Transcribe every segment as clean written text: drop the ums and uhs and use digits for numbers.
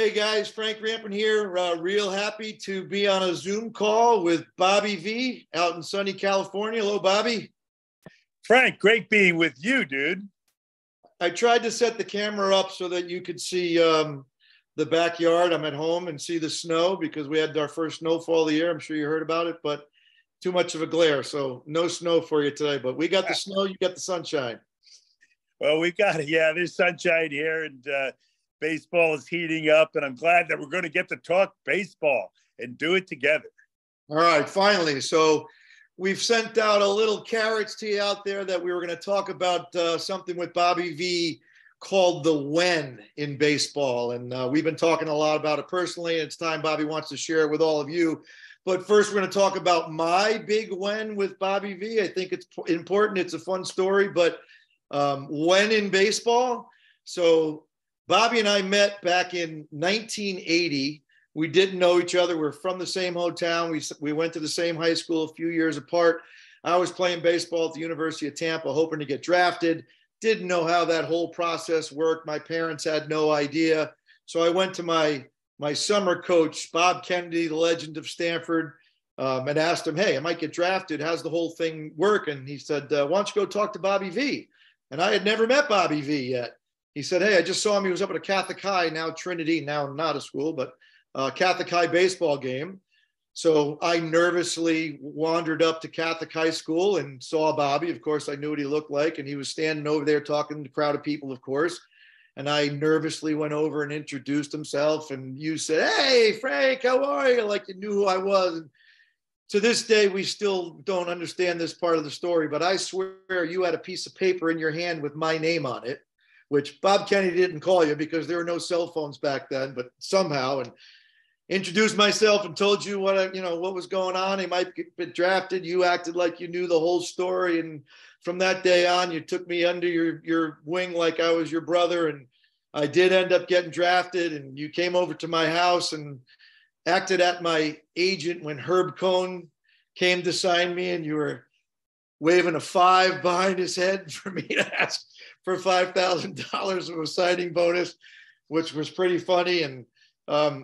Hey guys, Frank Ramppen here. Real happy to be on a Zoom call with Bobby V out in sunny California. Hello, Bobby. Frank, great being with you, dude. I tried to set the camera up so that you could see the backyard. I'm at home and see the snow because we had our first snowfall of the year. I'm sure you heard about it, but too much of a glare. So no snow for you today, but we got the snow, you got the sunshine. Well, we got it. Yeah, there's sunshine here and baseball is heating up. And I'm glad that we're going to get to talk baseball and do it together. All right, finally. So we've sent out a little carrots to you out there that we were going to talk about something with Bobby V called the when in baseball. And we've been talking a lot about it personally. And it's time Bobby wants to share it with all of you. But first, we're going to talk about my big when with Bobby V. I think it's important. It's a fun story, but when in baseball. So Bobby and I met back in 1980. We didn't know each other. We're from the same hometown. We went to the same high school a few years apart. I was playing baseball at the University of Tampa, hoping to get drafted. Didn't know how that whole process worked. My parents had no idea. So I went to my summer coach, Bob Kennedy, the legend of Stanford, and asked him, hey, I might get drafted. How's the whole thing work? And he said, why don't you go talk to Bobby V? And I had never met Bobby V yet. He said, hey, I just saw him. He was up at a Catholic High, now Trinity, now not a school, but Catholic High baseball game. So I nervously wandered up to Catholic High School and saw Bobby. Of course, I knew what he looked like. And he was standing over there talking to a crowd of people, of course. And I nervously went over and introduced himself. And you said, hey, Frank, how are you? Like you knew who I was. And to this day, we still don't understand this part of the story. But I swear you had a piece of paper in your hand with my name on it, which Bob Kennedy didn't call you because there were no cell phones back then, but somehow, and introduced myself and told you what was going on. He might get drafted. You acted like you knew the whole story. And from that day on, you took me under your wing like I was your brother. And I did end up getting drafted, and you came over to my house and acted at my agent when Herb Cohn came to sign me, and you were waving a 5 behind his head for me to ask for $5,000 of a signing bonus, which was pretty funny. And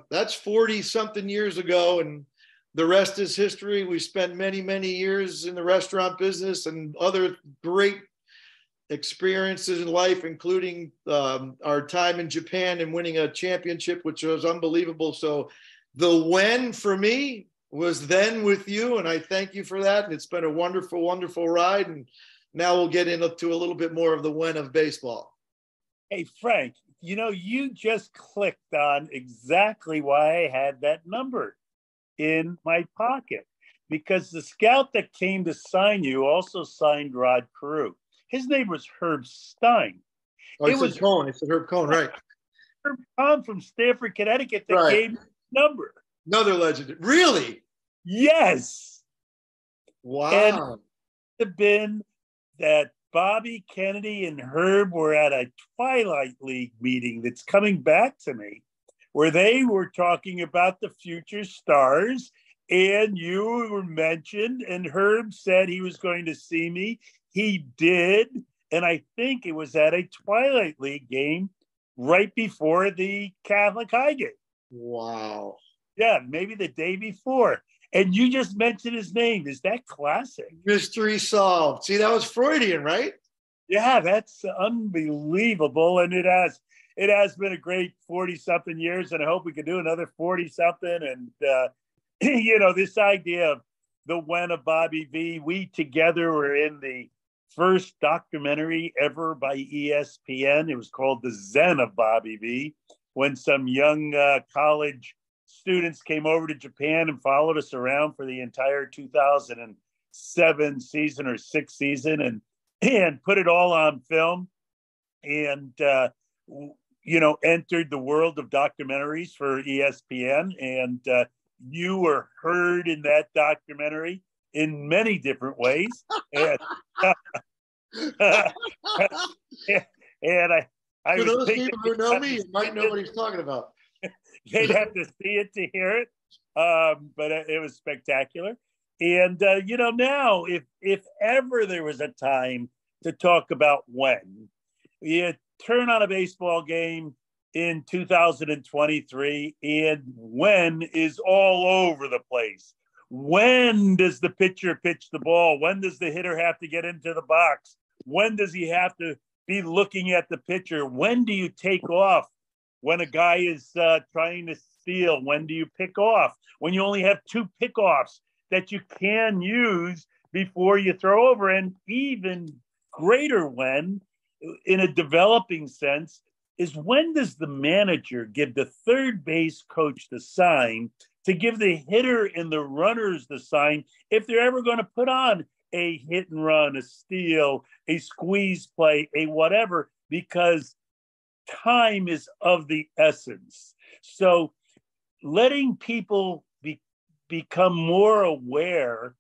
that's 40 something years ago. And the rest is history. We spent many, many years in the restaurant business and other great experiences in life, including our time in Japan and winning a championship, which was unbelievable. So the when for me was then with you. And I thank you for that. And it's been a wonderful, wonderful ride. And now we'll get into a little bit more of the when of baseball. Hey, Frank, you just clicked on exactly why I had that number in my pocket, because the scout that came to sign you also signed Rod Carew. His name was Herb Stein. Oh, it was Cohn. It said Herb Cohn, right? Herb Cohn from Stamford, Connecticut that right. gave me the number. Another legend. Really? Yes. Wow. And it would have been that Bobby Kennedy and Herb were at a Twilight League meeting that's coming back to me, where they were talking about the future stars, and you were mentioned, and Herb said he was going to see me. He did, and I think it was at a Twilight League game right before the Catholic High game. Wow. Yeah, maybe the day before. And you just mentioned his name. Is that classic? Mystery solved. See, that was Freudian, right? Yeah, that's unbelievable. And it has been a great 40-something years, and I hope we can do another 40-something. And, this idea of the when of Bobby V, we together were in the first documentary ever by ESPN. It was called The Zen of Bobby V, when some young college students came over to Japan and followed us around for the entire 2007 season or 6 season and put it all on film and, entered the world of documentaries for ESPN. And you were heard in that documentary in many different ways. And, and I for was those people who know me, you might know what he's talking about. They'd have to see it to hear it, but it was spectacular. And now if ever there was a time to talk about when, you turn on a baseball game, in 2023, and when is all over the place. When does the pitcher pitch the ball? When does the hitter have to get into the box? When does he have to be looking at the pitcher? When do you take off? When a guy is trying to steal, when do you pick off? When you only have 2 pickoffs that you can use before you throw over. And even greater when, in a developing sense, is when does the manager give the third base coach the sign to give the hitter and the runners the sign if they're ever going to put on a hit and run, a steal, a squeeze play, a whatever, because time is of the essence. So letting people become more aware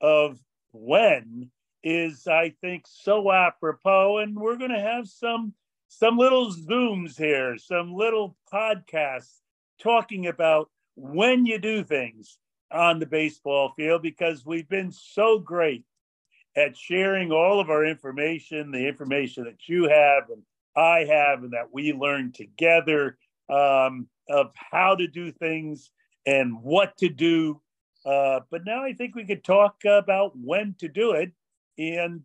of when is, I think, so apropos. And we're going to have some little Zooms here, some little podcasts talking about when you do things on the baseball field, because we've been so great at sharing all of our information, the information that you have and I have, and that we learn together, of how to do things and what to do. But now I think we could talk about when to do it. And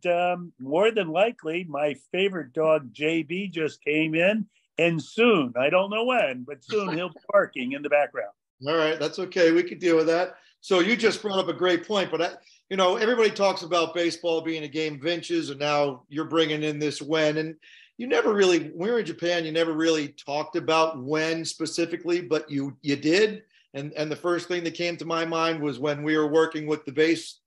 more than likely, my favorite dog, JB, just came in. And soon, I don't know when, but soon he'll be barking in the background. All right, that's okay. We could deal with that. So you just brought up a great point, but everybody talks about baseball being a game of inches, and now you're bringing in this when, and you never really, when we were in Japan, you never really talked about when specifically, but you did. And the first thing that came to my mind was when we were working with the base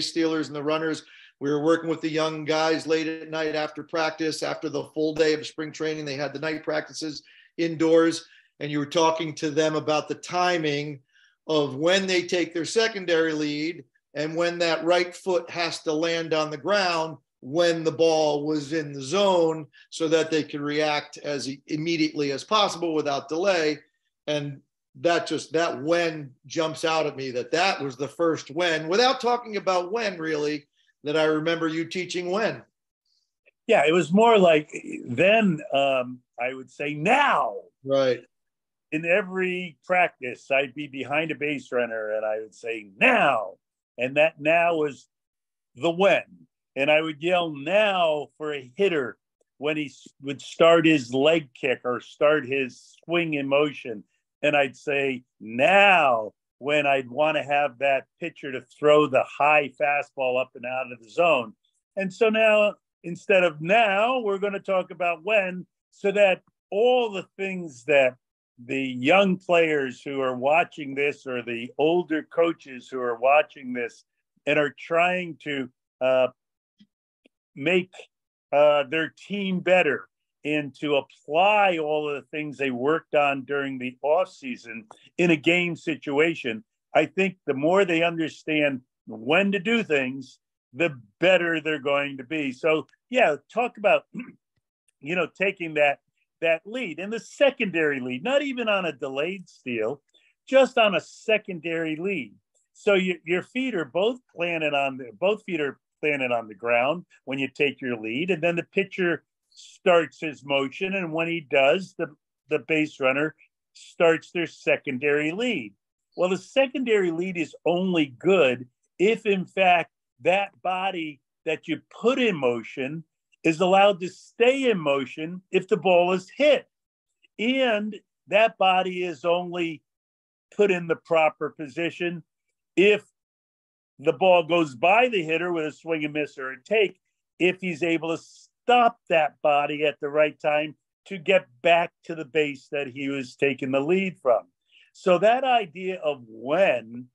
stealers and the runners. We were working with the young guys late at night after practice, after the full day of spring training. They had the night practices indoors, and you were talking to them about the timing of when they take their secondary lead and when that right foot has to land on the ground when the ball was in the zone, so that they could react as immediately as possible without delay. And that when jumps out at me, that was the first when, without talking about when really, that I remember you teaching when. Yeah, it was more like then, I would say now. Right. In every practice, I'd be behind a base runner and I would say now. And that now was the when. And I would yell now for a hitter when he would start his leg kick or start his swing in motion. And I'd say now when I'd want to have that pitcher to throw the high fastball up and out of the zone. And so now, instead of now, we're going to talk about when, so that all the things that the young players who are watching this, or the older coaches who are watching this and are trying to make their team better and to apply all of the things they worked on during the off season in a game situation, I think the more they understand when to do things, the better they're going to be. So yeah, talk about, taking that lead, and the secondary lead, not even on a delayed steal, just on a secondary lead. So your feet are both planted on the ground when you take your lead, and then the pitcher starts his motion, and when he does, the base runner starts their secondary lead. Well, the secondary lead is only good if, in fact, that body that you put in motion is allowed to stay in motion if the ball is hit. And that body is only put in the proper position if the ball goes by the hitter with a swing and miss or a take, if he's able to stop that body at the right time to get back to the base that he was taking the lead from. So that idea of when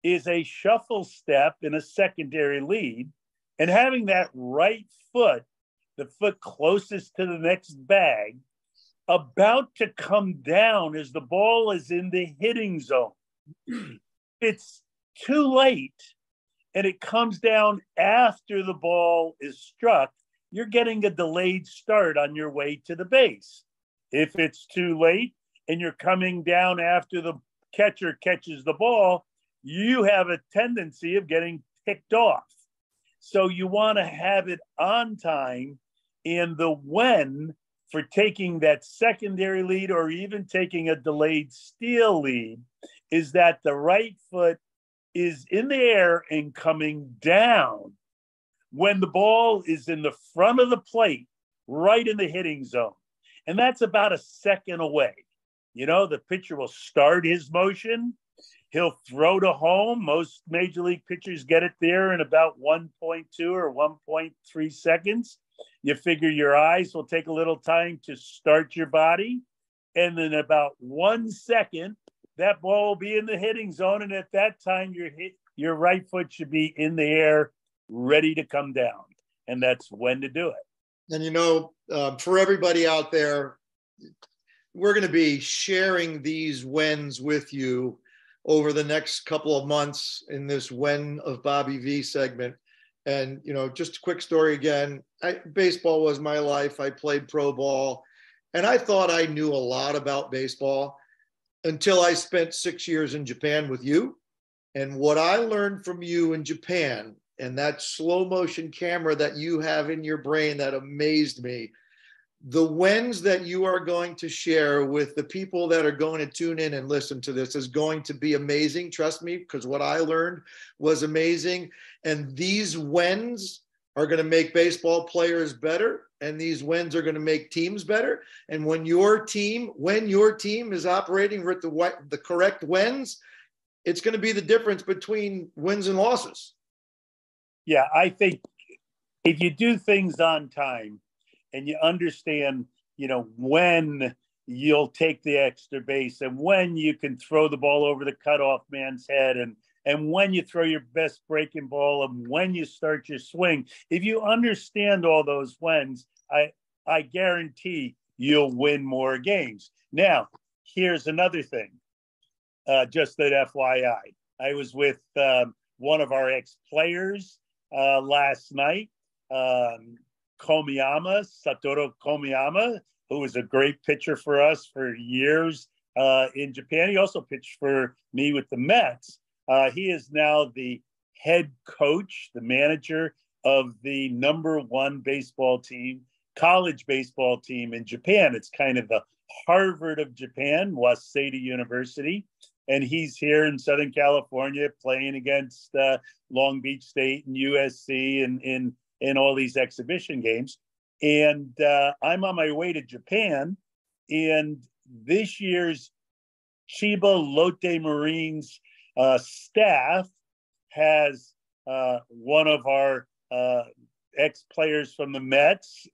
is a shuffle step in a secondary lead, and having that right foot, the foot closest to the next bag, about to come down as the ball is in the hitting zone. It's too late and it comes down after the ball is struck, you're getting a delayed start on your way to the base. If it's too late and you're coming down after the catcher catches the ball, you have a tendency of getting picked off. So you want to have it on time, and the when for taking that secondary lead or even taking a delayed steal lead is that the right foot is in the air and coming down when the ball is in the front of the plate, right in the hitting zone. And that's about a second away. You know, the pitcher will start his motion. He'll throw to home. Most major league pitchers get it there in about 1.2 or 1.3 seconds. You figure your eyes will take a little time to start your body. And then about 1 second, that ball will be in the hitting zone. And at that time, your right foot should be in the air, ready to come down. And that's when to do it. And, you know, for everybody out there, we're going to be sharing these whens with you over the next couple of months in this When of Bobby V segment. And, you know, just a quick story again, baseball was my life. I played pro ball and I thought I knew a lot about baseball until I spent 6 years in Japan with you. And what I learned from you in Japan and that slow motion camera that you have in your brain that amazed me, the whens that you are going to share with the people that are going to tune in and listen to this is going to be amazing. Trust me, because what I learned was amazing. And these whens are going to make baseball players better. And these whens are going to make teams better. And when your team is operating with the correct whens, it's going to be the difference between wins and losses. Yeah, I think if you do things on time, and you understand, you know, when you'll take the extra base and when you can throw the ball over the cutoff man's head and when you throw your best breaking ball and when you start your swing. If you understand all those whens, I guarantee you'll win more games. Now, here's another thing, just an FYI. I was with one of our ex-players last night, Satoru Komiyama, who was a great pitcher for us for years in Japan. He also pitched for me with the Mets. He is now the head coach, the manager of the #1 baseball team, college baseball team in Japan. It's kind of the Harvard of Japan, Waseda University. And he's here in Southern California playing against Long Beach State and USC and in all these exhibition games. And I'm on my way to Japan. And this year's Chiba Lotte Marines staff has one of our ex-players from the Mets,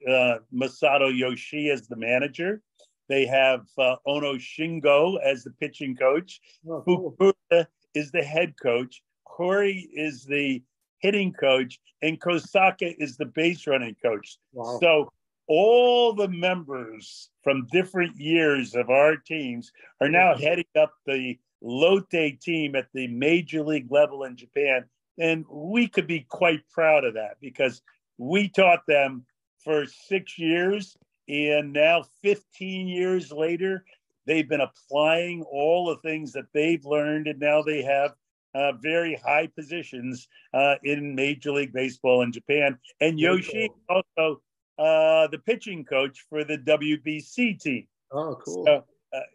Masato Yoshi, as the manager. They have Ono Shingo as the pitching coach. Oh, cool. Fukuda is the head coach. Hori is the hitting coach, and Kosaka is the base running coach. Wow. So all the members from different years of our teams are now heading up the Lotte team at the major league level in Japan. And we could be quite proud of that because we taught them for 6 years. And now 15 years later, they've been applying all the things that they've learned. And now they have very high positions in Major League Baseball in Japan. And Yoshi is also the pitching coach for the WBC team. Oh, cool. So,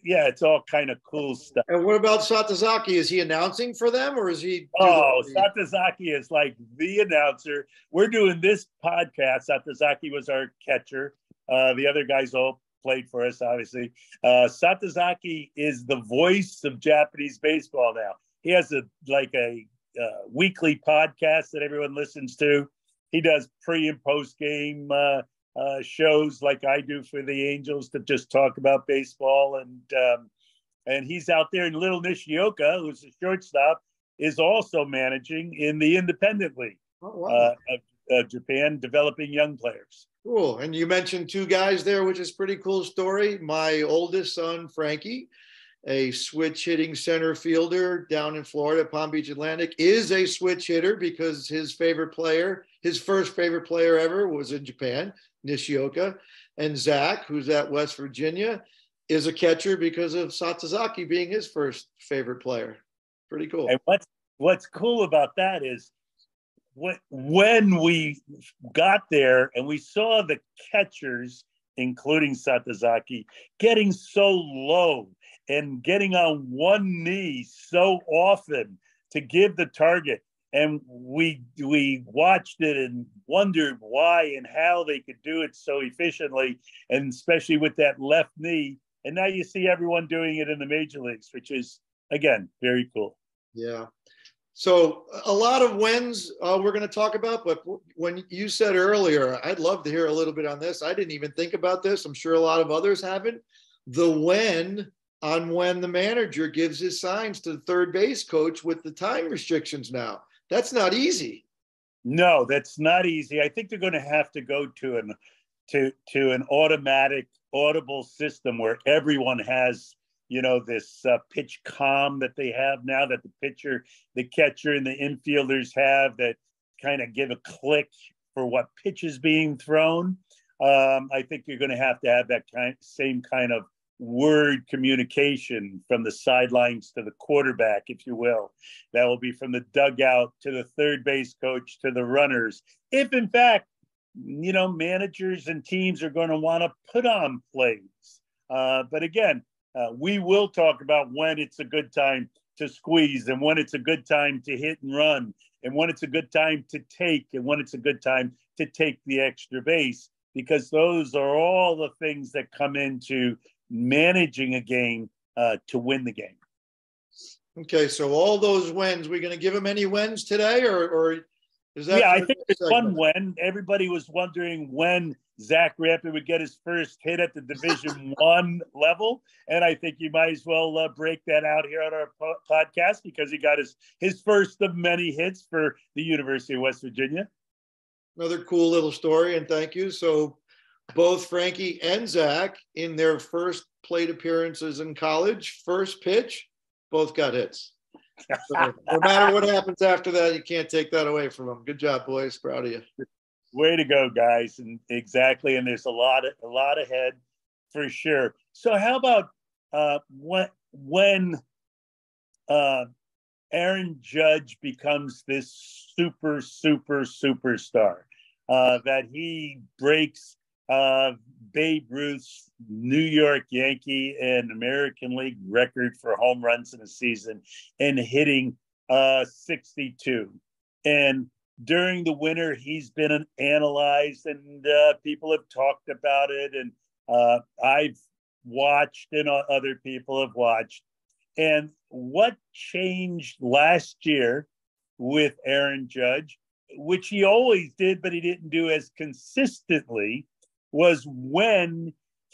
yeah, it's all kind of cool stuff. And what about Satazaki? Is he announcing for them or is he? Satazaki is like the announcer. We're doing this podcast. Satazaki was our catcher. The other guys all played for us, obviously. Satazaki is the voice of Japanese baseball now. He has a weekly podcast that everyone listens to. He does pre and post game shows like I do for the Angels to just talk about baseball. And he's out there. And Little Nishioka, who's a shortstop, is also managing in the independent league of Japan, developing young players. Cool. And you mentioned two guys there, which is a pretty cool story. My oldest son, Frankie, a switch hitting center fielder down in Florida, Palm Beach Atlantic, is a switch hitter because his first favorite player ever was in Japan, Nishioka. And Zach, who's at West Virginia, is a catcher because of Satazaki being his first favorite player. Pretty cool. And what's cool about that is when we got there and we saw the catchers including Satazaki, getting so low and getting on one knee so often to give the target. And we watched it and wondered why and how they could do it so efficiently, and especially with that left knee. And now you see everyone doing it in the major leagues, which is, again, very cool. Yeah. So a lot of wins we're going to talk about, but when you said earlier, I'd love to hear a little bit on this. I didn't even think about this. I'm sure a lot of others haven't. The when on when the manager gives his signs to the third base coach with the time restrictions now. That's not easy. No, that's not easy. I think they're going to have to go to an automatic, audible system where everyone has, this pitch comm that they have now, that the pitcher, the catcher, and the infielders have, that kind of give a click for what pitch is being thrown. I think you're going to have that same kind of word communication from the sidelines to the quarterback, if you will. That will be from the dugout to the third base coach to the runners. If in fact, managers and teams are going to want to put on plays. But again, we will talk about when it's a good time to squeeze, and when it's a good time to hit and run, and when it's a good time to take, and when it's a good time to take the extra base, because those are all the things that come into managing a game to win the game. Okay, so all those wins, we're going to give them any wins today, or is that? Yeah, I think it's one win. Everybody was wondering when Zach Ramppen would get his first hit at the Division I level, and I think you might as well break that out here on our podcast, because he got his first of many hits for the University of West Virginia. Another cool little story, and thank you. So both Frankie and Zach, in their first plate appearances in college, first pitch, both got hits. So no matter what happens after that, you can't take that away from them. Good job, boys. Proud of you. Way to go, guys. And exactly. And there's a lot ahead for sure. So how about when Aaron Judge becomes this superstar, that he breaks Babe Ruth's New York Yankee and American League record for home runs in a season, and hitting 62. And during the winter, he's been analyzed, and people have talked about it, and I've watched, and other people have watched. And what changed last year with Aaron Judge, which he always did, but he didn't do as consistently, was when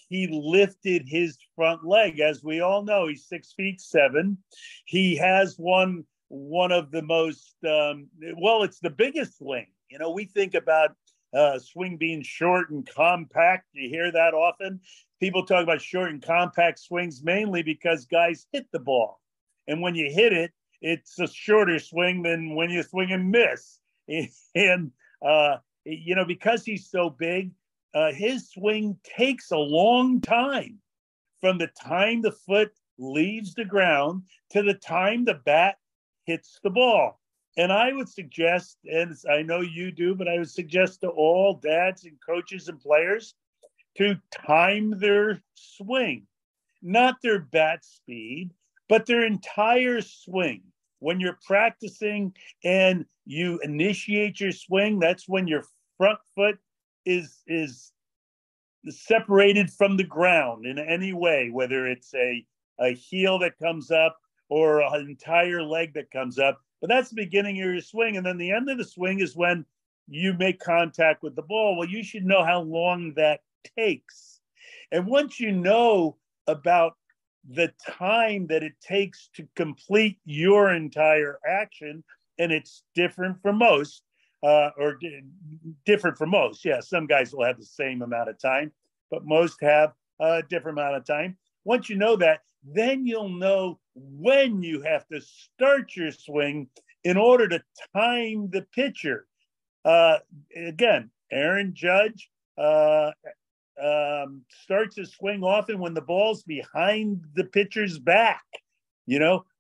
he lifted his front leg. As we all know, he's 6'7". He has one of the most, it's the biggest swing. We think about swing being short and compact. You hear that often. People talk about short and compact swings mainly because guys hit the ball. And when you hit it, it's a shorter swing than when you swing and miss. And, because he's so big, his swing takes a long time from the time the foot leaves the ground to the time the bat hits the ball. And I would suggest, and I know you do, but I would suggest to all dads and coaches and players to time their swing, not their bat speed, but their entire swing. When you're practicing and you initiate your swing, that's when your front foot is separated from the ground in any way, whether it's a heel that comes up or an entire leg that comes up. But that's the beginning of your swing. And then the end of the swing is when you make contact with the ball. Well, you should know how long that takes. And once you know about the time that it takes to complete your entire action, and it's different for most, different for most. Yeah, some guys will have the same amount of time, but most have a different amount of time. Once you know that, then you'll know when you have to start your swing in order to time the pitcher. Again, Aaron Judge starts his swing often when the ball's behind the pitcher's back.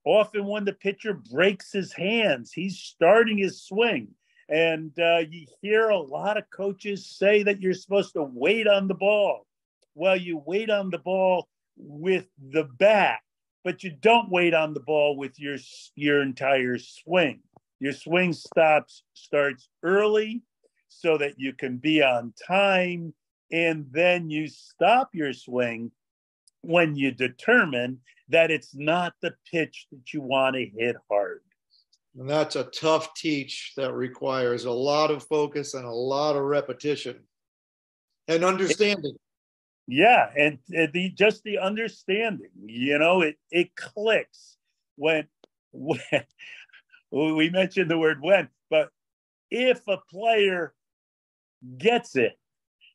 Often when the pitcher breaks his hands, he's starting his swing. And you hear a lot of coaches say that you're supposed to wait on the ball. well, you wait on the ball with the bat, but you don't wait on the ball with your entire swing. Your swing starts early so that you can be on time, and then you stop your swing when you determine that it's not the pitch that you want to hit hard. And that's a tough teach that requires a lot of focus and a lot of repetition and understanding. Yeah, and just the understanding, it clicks when we mentioned the word when, but if a player gets it,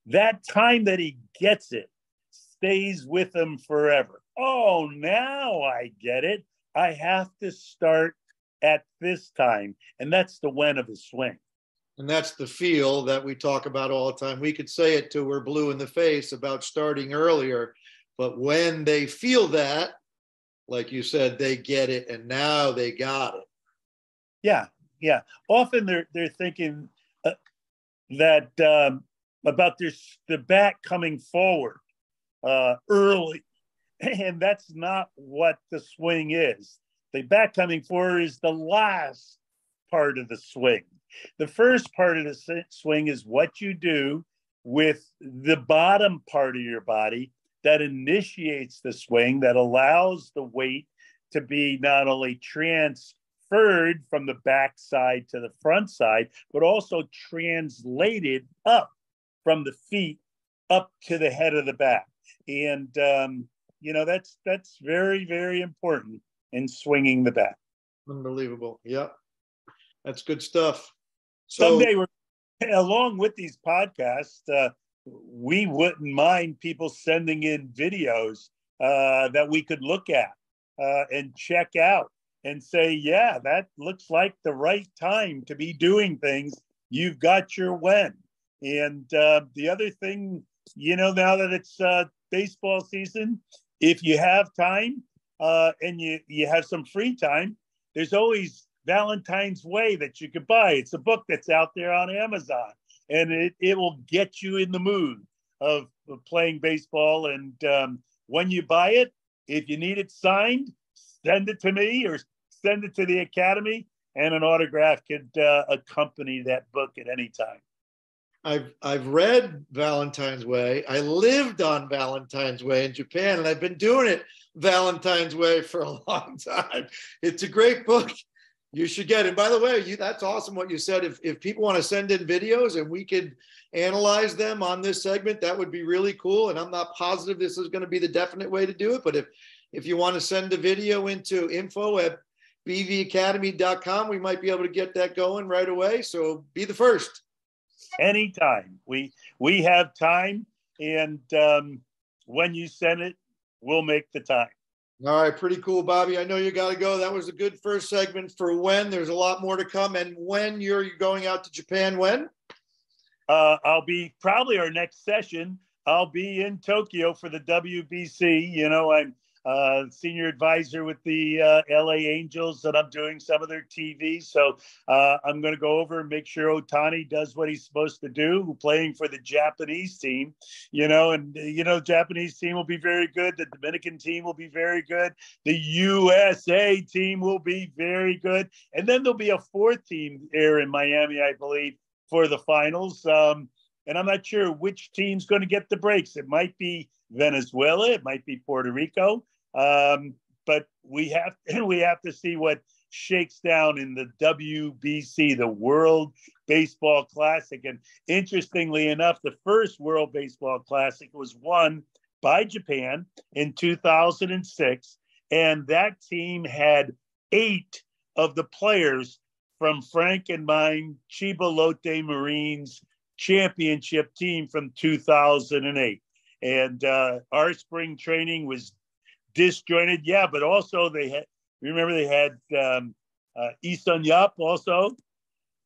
that time that he gets it stays with him forever. Oh, now I get it. I have to start at this time. And that's the when of his swing. And that's the feel that we talk about all the time. We could say it till we're blue in the face about starting earlier, but when they feel that, like you said, they get it, and now they got it. Yeah. Often they're thinking that about the bat coming forward early, and that's not what the swing is. The bat coming forward is the last part of the swing. The first part of the swing is what you do with the bottom part of your body that initiates the swing, that allows the weight to be not only transferred from the back side to the front side, but also translated up from the feet up to the head of the bat. And, that's very, very important in swinging the bat. Unbelievable. Yep. That's good stuff. So someday, along with these podcasts, we wouldn't mind people sending in videos that we could look at and check out and say, yeah, that looks like the right time to be doing things. You've got your when. And the other thing, now that it's baseball season, if you have time and you have some free time, there's always Valentine's Way that you could buy. It's a book that's out there on Amazon, and it will get you in the mood of playing baseball. And when you buy it, if you need it signed, send it to me or send it to the Academy, and an autograph could accompany that book at any time. I've read Valentine's Way. I lived on Valentine's Way in Japan, and I've been doing it Valentine's Way for a long time. It's a great book. You should get it. And by the way, that's awesome what you said. If people want to send in videos and we could analyze them on this segment, that would be really cool. And I'm not positive this is going to be the definite way to do it. But if you want to send a video into info@bvacademy.com, we might be able to get that going right away. So be the first. Anytime. We have time. And when you send it, we'll make the time. All right, pretty cool, Bobby. I know you got to go. That was a good first segment for when. There's a lot more to come. And when you're going out to Japan, when? I'll be probably our next session. I'll be in Tokyo for the WBC. I'm senior advisor with the LA Angels, and I'm doing some of their TV. So I'm going to go over and make sure Ohtani does what he's supposed to do, playing for the Japanese team, Japanese team will be very good. The Dominican team will be very good. The USA team will be very good. And then there'll be a fourth team here in Miami, I believe, for the finals. And I'm not sure which team's going to get the breaks. It might be Venezuela. It might be Puerto Rico. But we have to see what shakes down in the WBC, the World Baseball Classic. And interestingly enough, the first World Baseball Classic was won by Japan in 2006. And that team had 8 of the players from Frank and mine Chiba Lotte Marines championship team from 2008. And our spring training was disjointed, but also they had Isun Yap also.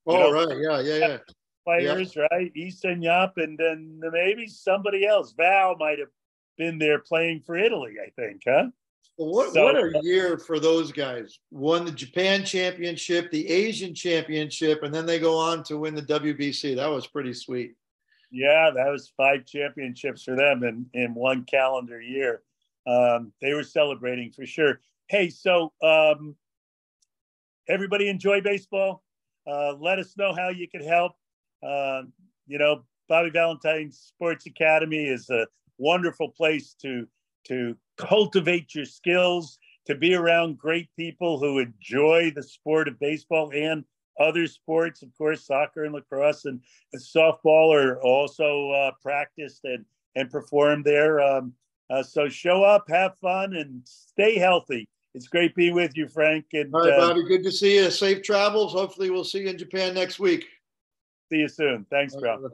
Right, yeah. Players, yeah. Right? Isun Yap, and then maybe somebody else. Val might have been there playing for Italy, I think, huh? Well, what a year for those guys. Won the Japan championship, the Asian championship, and then they go on to win the WBC. That was pretty sweet. Yeah, that was 5 championships for them in one calendar year. They were celebrating for sure. Hey, so everybody enjoy baseball. Let us know how you can help. You know, Bobby Valentine Sports Academy is a wonderful place to cultivate your skills, to be around great people who enjoy the sport of baseball and other sports. Of course, soccer and lacrosse and softball are also practiced and performed there. So show up, have fun, and stay healthy. It's great being with you, Frank. And All right, Bobby, good to see you. Safe travels. Hopefully we'll see you in Japan next week. See you soon. Thanks, bro.